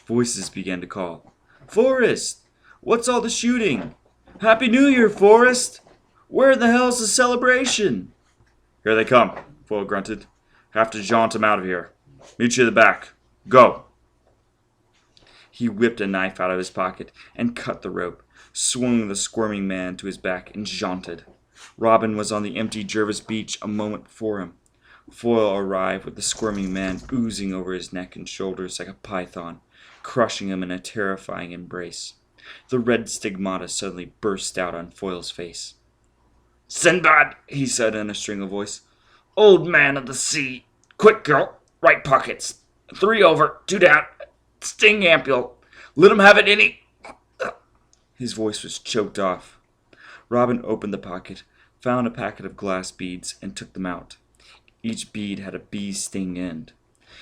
Voices began to call. "Forrest! What's all the shooting? Happy New Year, Forrest! Where the hell's the celebration?" "Here they come," Foyle grunted. "Have to jaunt him out of here. Meet you at the back. Go!" He whipped a knife out of his pocket and cut the rope, swung the squirming man to his back, and jaunted. Robin was on the empty Jervis beach a moment before him. Foyle arrived with the squirming man oozing over his neck and shoulders like a python, crushing him in a terrifying embrace. The red stigmata suddenly burst out on Foyle's face. "Sinbad," he said in a string of voice. "Old man of the sea. Quick, girl. Right pockets. 3 over, 2 down. Sting ampule. Let him have it any..." His voice was choked off. Robin opened the pocket, found a packet of glass beads, and took them out. Each bead had a bee's sting end.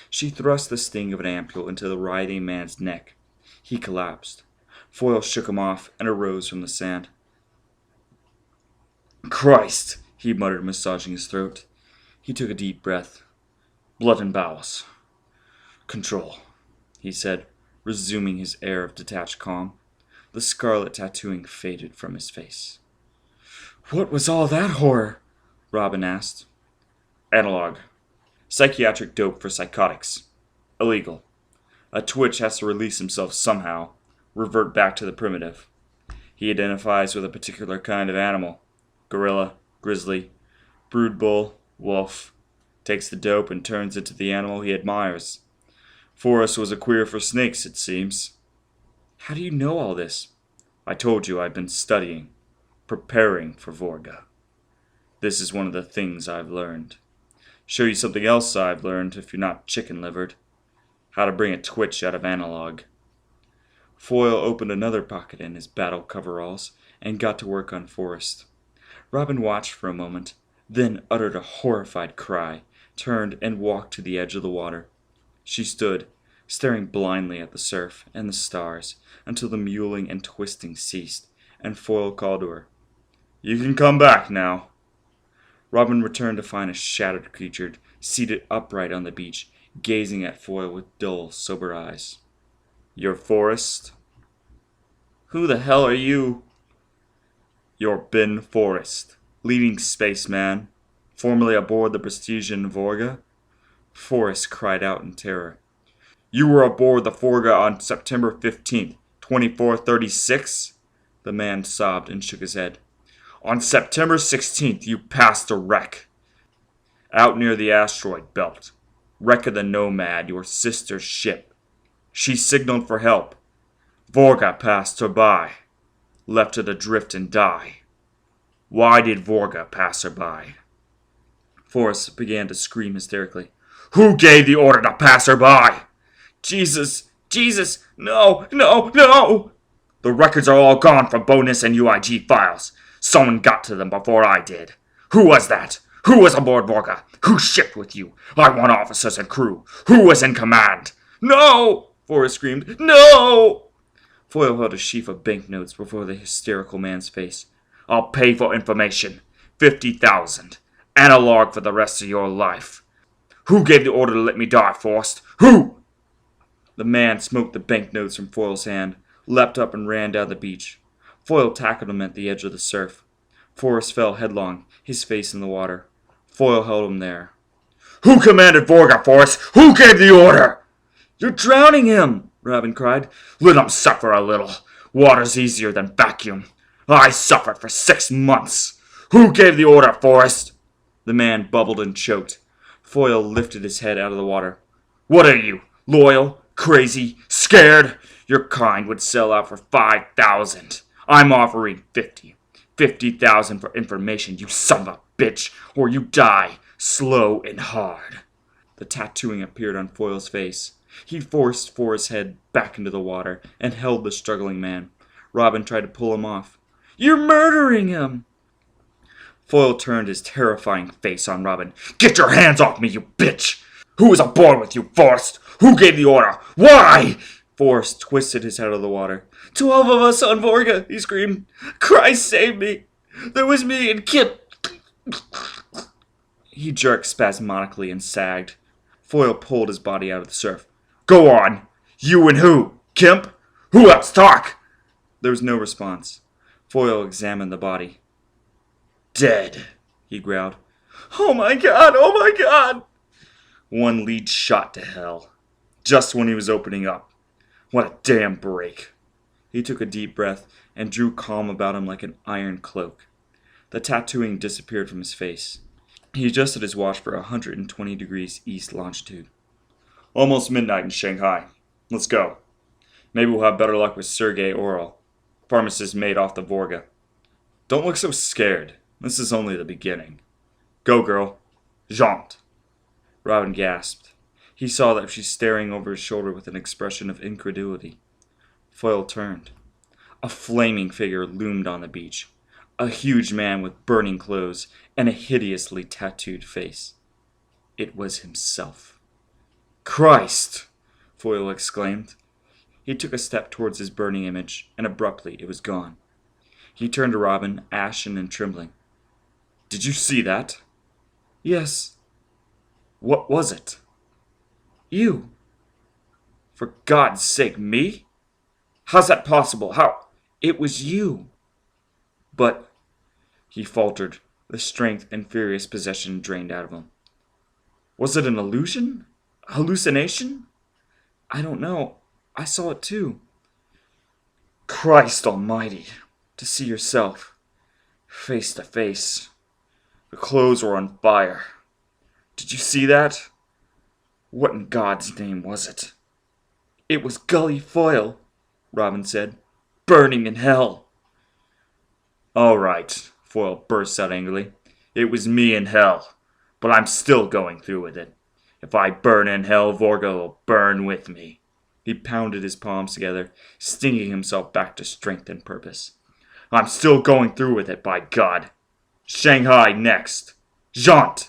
She thrust the sting of an ampule into the writhing man's neck. He collapsed. Foyle shook him off and arose from the sand. "Christ," he muttered, massaging his throat. He took a deep breath. "Blood and bowels. Control," he said, resuming his air of detached calm. The scarlet tattooing faded from his face. "What was all that horror?" Robin asked. "Analog. Psychiatric dope for psychotics. Illegal. A twitch has to release himself somehow, revert back to the primitive. He identifies with a particular kind of animal. Gorilla, Grizzly, brood bull, wolf. Takes the dope and turns into the animal he admires. Forrest was a queer for snakes, it seems. How do you know all this? I told you I'd been studying, preparing for Vorga. This is one of the things I've learned. Show you something else I've learned if you're not chicken-livered. How to bring a twitch out of analog. Foyle opened another pocket in his battle coveralls and got to work on Forrest. Robin watched for a moment, then uttered a horrified cry, turned and walked to the edge of the water. She stood, staring blindly at the surf and the stars until the mewling and twisting ceased, and Foyle called to her. You can come back now. Robin returned to find a shattered creature seated upright on the beach, gazing at Foyle with dull, sober eyes. You're Forrest? Who the hell are you? You're Ben Forrest, leading spaceman, formerly aboard the Prestigian Vorga. Forrest cried out in terror. You were aboard the Vorga on September 15th, 2436? The man sobbed and shook his head. On September 16th, you passed a wreck. Out near the asteroid belt. Wreck of the Nomad, your sister's ship. She signaled for help. Vorga passed her by. Left her to drift and die. Why did Vorga pass her by? Forrest began to scream hysterically. Who gave the order to pass her by? Jesus! Jesus! No! No! No! The records are all gone from bonus and UIG files. Someone got to them before I did. Who was that? Who was aboard Vorga? Who shipped with you? I want officers and crew. Who was in command? No! Forrest screamed. No! Foyle held a sheaf of banknotes before the hysterical man's face. I'll pay for information. 50,000. Analog for the rest of your life. Who gave the order to let me die, Forrest? Who? The man smote the banknotes from Foyle's hand, leapt up and ran down the beach. Foyle tackled him at the edge of the surf. Forrest fell headlong, his face in the water. Foyle held him there. Who commanded Vorga, Forrest? Who gave the order? You're drowning him, Robin cried. Let him suffer a little. Water's easier than vacuum. I suffered for 6 months. Who gave the order, Forrest? The man bubbled and choked. Foyle lifted his head out of the water. What are you, loyal, crazy, scared? Your kind would sell out for 5,000. I'm offering 50. 50,000 for information, you son of a bitch, or you die, slow and hard. The tattooing appeared on Foyle's face. He forced Forrest's head back into the water and held the struggling man. Robin tried to pull him off. You're murdering him! Foyle turned his terrifying face on Robin. Get your hands off me, you bitch! Who was aboard with you, Forrest? Who gave the order? Why? Forrest twisted his head out of the water. 12 of us on Vorga, he screamed. Christ save me! There was me and Kip. He jerked spasmodically and sagged. Foyle pulled his body out of the surf. Go on! You and who? Kemp? Who else? Talk! There was no response. Foyle examined the body. Dead, he growled. Oh my God! Oh my God! One lead shot to hell. Just when he was opening up. What a damn break. He took a deep breath and drew calm about him like an iron cloak. The tattooing disappeared from his face. He adjusted his watch for 120 degrees east longitude. Almost midnight in Shanghai. Let's go. Maybe we'll have better luck with Sergei Oral, pharmacist made off the Vorga. Don't look so scared. This is only the beginning. Go, girl. Jaunt. Robin gasped. He saw that she was staring over his shoulder with an expression of incredulity. Foyle turned. A flaming figure loomed on the beach. A huge man with burning clothes and a hideously tattooed face. It was himself. Christ! Foyle exclaimed. He took a step towards his burning image, and abruptly it was gone. He turned to Robin, ashen and trembling. Did you see that? Yes. What was it? You. For God's sake, me? How's that possible? How? It was you. But, he faltered, the strength and furious possession drained out of him. Was it an illusion? A hallucination? I don't know. I saw it too. Christ almighty, to see yourself, face to face. The clothes were on fire. Did you see that? What in God's name was it? It was Gully Foyle, Robin said. Burning in hell. All right, Foyle burst out angrily. It was me in hell, but I'm still going through with it. If I burn in hell, Vorga will burn with me. He pounded his palms together, stinging himself back to strength and purpose. I'm still going through with it, by God. Shanghai next. Jaunt!